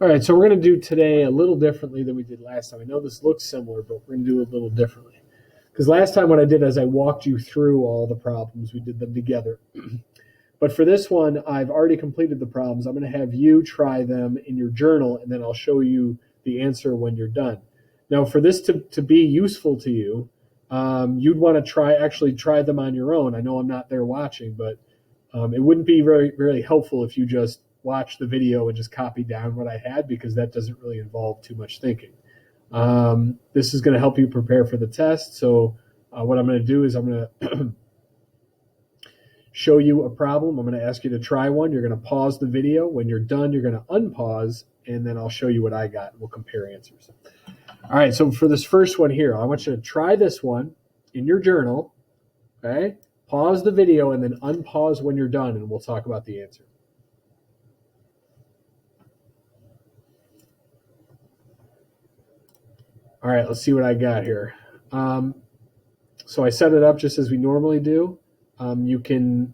All right, so we're going to do today a little differently than we did last time. I know this looks similar, but we're going to do it a little differently. Because last time what I did is I walked you through all the problems. We did them together. But for this one, I've already completed the problems. I'm going to have you try them in your journal, and then I'll show you the answer when you're done. Now, for this to be useful to you, you'd want to actually try them on your own. I know I'm not there watching, but it wouldn't be very helpful if you just watched the video and just copied down what I had, because that doesn't really involve too much thinking. This is going to help you prepare for the test. So what I'm going to do is I'm going to show you a problem. I'm going to ask you to try one. You're going to pause the video. When you're done, you're going to unpause, and then I'll show you what I got, and we'll compare answers. All right, so for this first one here, I want you to try this one in your journal, okay? Pause the video and then unpause when you're done, and we'll talk about the answer. All right, let's see what I got here. So I set it up just as we normally do. You can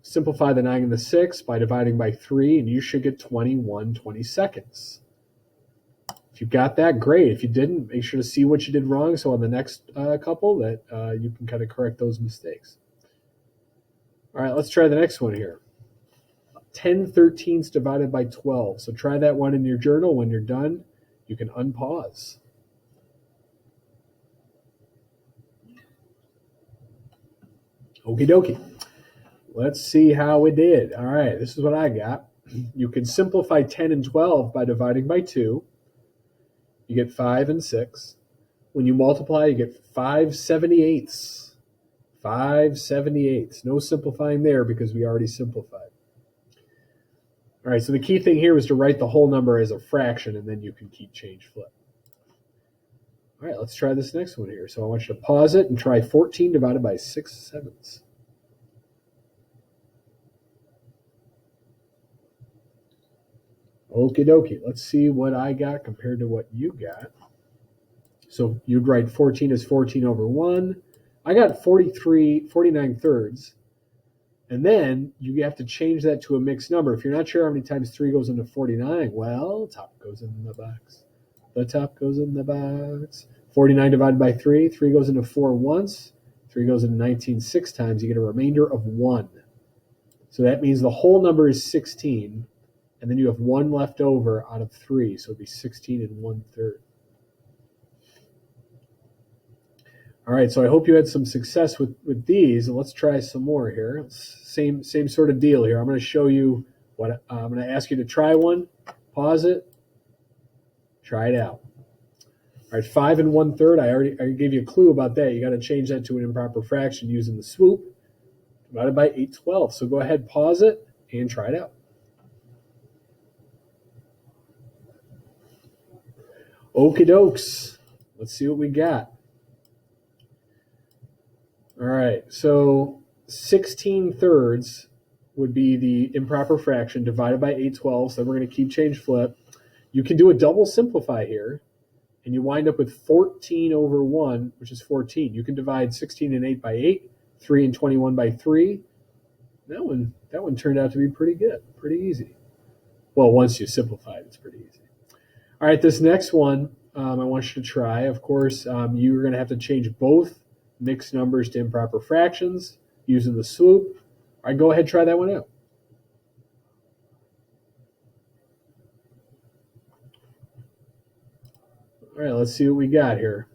simplify the 9 and the 6 by dividing by 3, and you should get 21 22seconds. If you got that, great. If you didn't, make sure to see what you did wrong, so on the next couple that you can kind of correct those mistakes. All right, let's try the next one here. 10/13 divided by 12. So try that one in your journal. When you're done, you can unpause. Okie dokie. Let's see how we did. All right, this is what I got. You can simplify 10 and 12 by dividing by 2. You get 5 and 6. When you multiply, you get 5/78. 5/78. No simplifying there because we already simplified. All right, so the key thing here was to write the whole number as a fraction, and then you can keep change flip. All right, let's try this next one here. So I want you to pause it and try 14 divided by 6/7. Okie dokie. Let's see what I got compared to what you got. So you'd write 14 as 14 over 1. I got 49 thirds. And then you have to change that to a mixed number. If you're not sure how many times 3 goes into 49, well, top goes in the box. The top goes in the box. 49 divided by 3. 3 goes into 4 once. 3 goes into 19 6 times. You get a remainder of 1. So that means the whole number is 16. And then you have 1 left over out of 3. So it'd be 16 and 1/3. All right, so I hope you had some success with these, and let's try some more here. Same sort of deal here. I'm going to show you what I'm going to ask you to try one, pause it, try it out. All right, 5 and 1/3. I gave you a clue about that. You got to change that to an improper fraction using the swoop, divided by 8/12. So go ahead, pause it, and try it out. Okie dokes. Let's see what we got. All right, so 16/3 would be the improper fraction divided by 8/12. So we're going to keep change flip. You can do a double simplify here, and you wind up with 14 over 1, which is 14. You can divide 16 and 8 by 8, 3 and 21 by 3. That one turned out to be pretty good, pretty easy. Well, once you simplify it, it's pretty easy. All right, this next one I want you to try. Of course, you're going to have to change both mixed numbers to improper fractions using the swoop. All right, go ahead, try that one out. All right, let's see what we got here.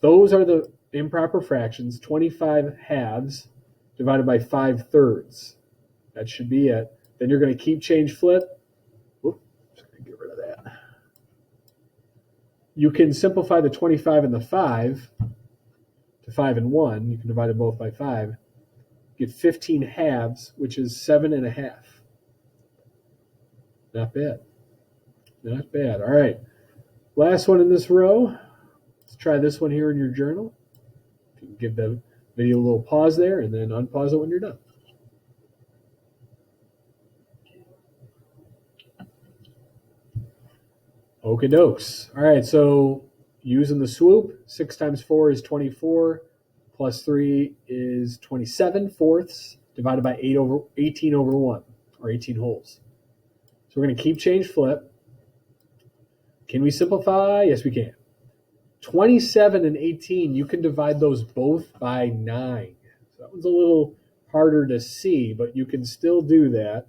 Those are the improper fractions, 25 halves divided by 5/3. That should be it. Then you're going to keep change flip. Whoop, just going to get rid of that. You can simplify the 25 and the 5 to 5 and 1. You can divide them both by 5. Get 15 halves, which is 7.5. Not bad. Not bad. All right. Last one in this row. Let's try this one here in your journal. You can give the video a little pause there and then unpause it when you're done. Okie dokes. All right, so using the swoop, 6 times 4 is 24, plus 3 is 27 fourths, divided by 18 over 1, or 18 wholes. So we're going to keep, change, flip. Can we simplify? Yes, we can. 27 and 18, you can divide those both by 9. So that one's a little harder to see, but you can still do that.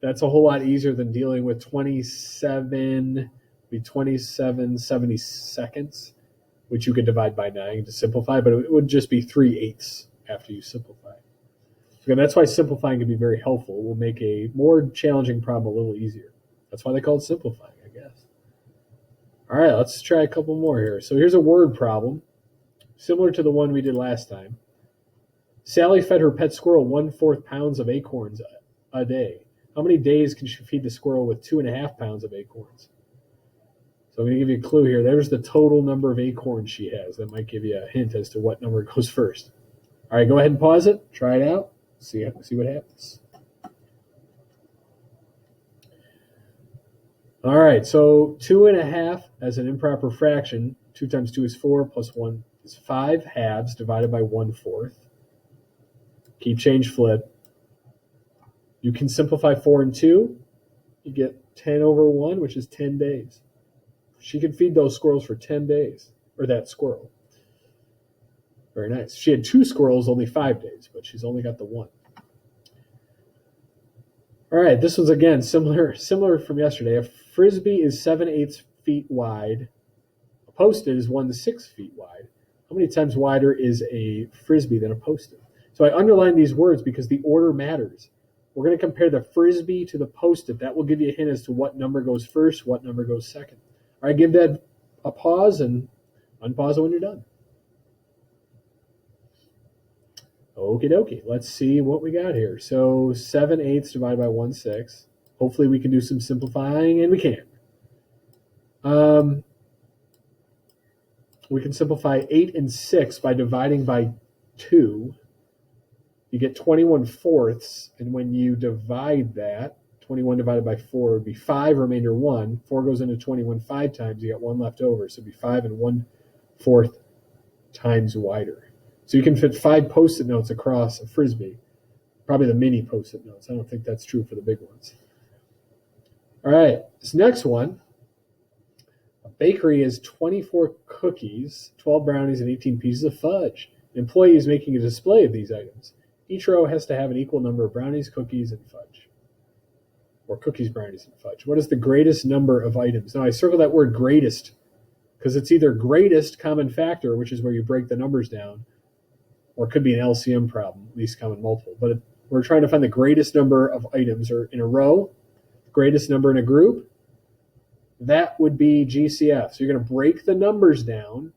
That's a whole lot easier than dealing with 27, be 27 70-seconds, which you could divide by 9 to simplify, but it would just be 3/8 after you simplify. So again, that's why simplifying can be very helpful. It will make a more challenging problem a little easier. That's why they call it simplifying, I guess. All right, let's try a couple more here. So here's a word problem, similar to the one we did last time. Sally fed her pet squirrel 1/4 pounds of acorns a day. How many days can she feed the squirrel with 2.5 pounds of acorns? So I'm going to give you a clue here. There's the total number of acorns she has. That might give you a hint as to what number goes first. All right, go ahead and pause it. Try it out. See what happens. All right, so 2.5 as an improper fraction. 2 times 2 is 4, plus 1 is 5 halves divided by 1/4. Keep, change, flip. You can simplify 4 and 2. You get 10 over 1, which is 10 days. She could feed those squirrels for 10 days, or that squirrel. Very nice. She had 2 squirrels, only 5 days, but she's only got the 1. All right, this was, again, similar from yesterday. A Frisbee is 7/8 feet wide. A Post-it is 1 to 6 feet wide. How many times wider is a Frisbee than a Post-it? So I underlined these words because the order matters. We're going to compare the Frisbee to the Post-it. That will give you a hint as to what number goes first, what number goes second. All right, give that a pause and unpause it when you're done. Okie dokie. Let's see what we got here. So 7/8 divided by 1/6. Hopefully we can do some simplifying, and we can. We can simplify 8 and 6 by dividing by 2. You get 21/4, and when you divide that, 21 divided by 4 would be 5, remainder 1. 4 goes into 21 5 times. You get 1 left over, so it'd be 5 and 1/4 times wider. So you can fit 5 Post-it notes across a Frisbee. Probably the mini Post-it notes. I don't think that's true for the big ones. All right, this next one. A bakery has 24 cookies, 12 brownies, and 18 pieces of fudge. An employee is making a display of these items. Each row has to have an equal number of brownies, cookies, and fudge. Or cookies, brownies, and fudge. What is the greatest number of items? Now, I circle that word greatest because it's either greatest common factor, which is where you break the numbers down, or it could be an LCM problem, least common multiple. But we're trying to find the greatest number of items or in a row, greatest number in a group. That would be GCF. So you're going to break the numbers down,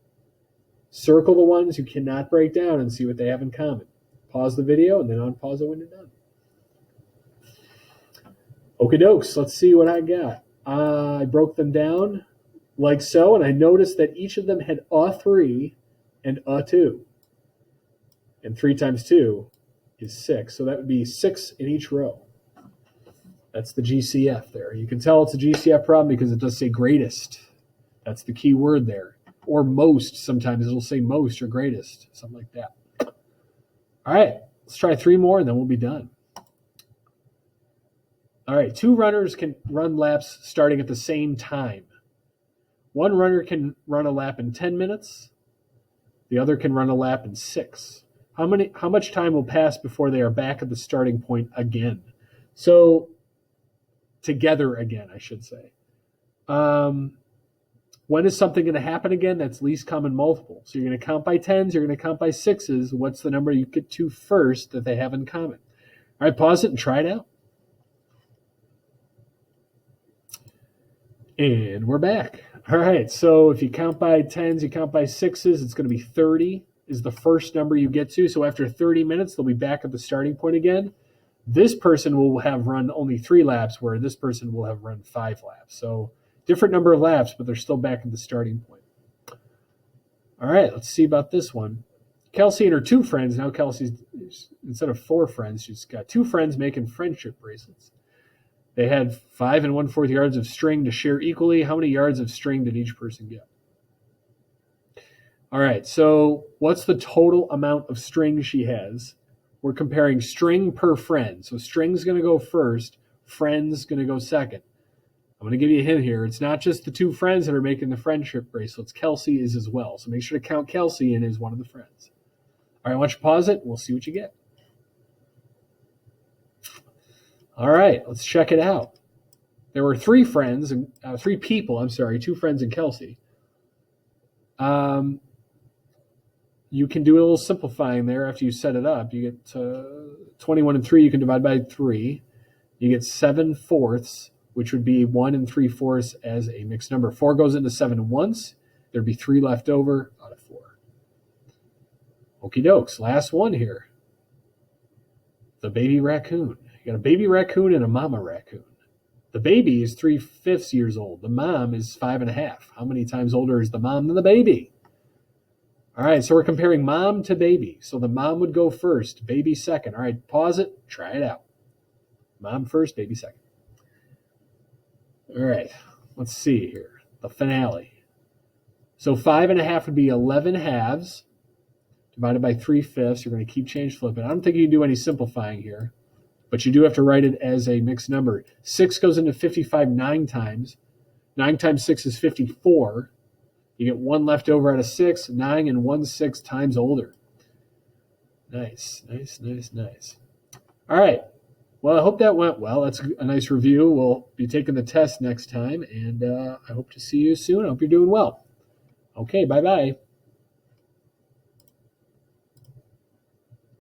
circle the ones you cannot break down, and see what they have in common. Pause the video and then unpause it when you're done. Okie dokes, let's see what I got. I broke them down like so, and I noticed that each of them had a 3 and a 2. And 3 times 2 is 6. So that would be 6 in each row. That's the GCF there. You can tell it's a GCF problem because it does say greatest. That's the key word there. Or most. Sometimes it'll say most or greatest. Something like that. All right. Let's try 3 more and then we'll be done. All right. 2 runners can run laps starting at the same time. One runner can run a lap in 10 minutes. The other can run a lap in 6. How much time will pass before they are back at the starting point again? So together again, I should say. When is something going to happen again? That's least common multiple. So you're going to count by 10s, you're going to count by 6s. What's the number you get to first that they have in common? All right, pause it and try it out. And we're back. All right, so if you count by 10s, you count by 6s, it's going to be 30 is the first number you get to. So after 30 minutes, they'll be back at the starting point again. This person will have run only 3 laps, where this person will have run 5 laps. So different number of laps, but they're still back at the starting point. All right, let's see about this one. Kelsey and her 2 friends. Now Kelsey's, instead of 4 friends, she's got 2 friends making friendship bracelets. They had 5 1/4 yards of string to share equally. How many yards of string did each person get? All right, so what's the total amount of string she has? We're comparing string per friend. So string's going to go first, friend's going to go second. I'm going to give you a hint here. It's not just the two friends that are making the friendship bracelets. Kelsey is as well. So make sure to count Kelsey in as one of the friends. All right, why don't you pause it? We'll see what you get. All right, let's check it out. There were three friends and three people. I'm sorry, two friends and Kelsey. You can do a little simplifying there after you set it up. You get 21 and 3. You can divide by 3. You get 7/4, which would be 1 and 3/4 as a mixed number. 4 goes into 7 once. There'd be 3 left over out of 4. Okie dokes. Last one here. The baby raccoon. You got a baby raccoon and a mama raccoon. The baby is 3/5 years old. The mom is 5.5. How many times older is the mom than the baby? All right, so we're comparing mom to baby. So the mom would go first, baby second. All right, pause it, try it out. Mom first, baby second. All right, let's see here. The finale. So 5.5 would be 11 halves divided by 3/5. You're going to keep change flipping. I don't think you can do any simplifying here, but you do have to write it as a mixed number. 6 goes into 55 9 times. 9 times 6 is 54. You get 1 left over out of 6, 9 and 1/6 times older. Nice. All right. Well, I hope that went well. That's a nice review. We'll be taking the test next time, and I hope to see you soon. I hope you're doing well. Okay, bye-bye.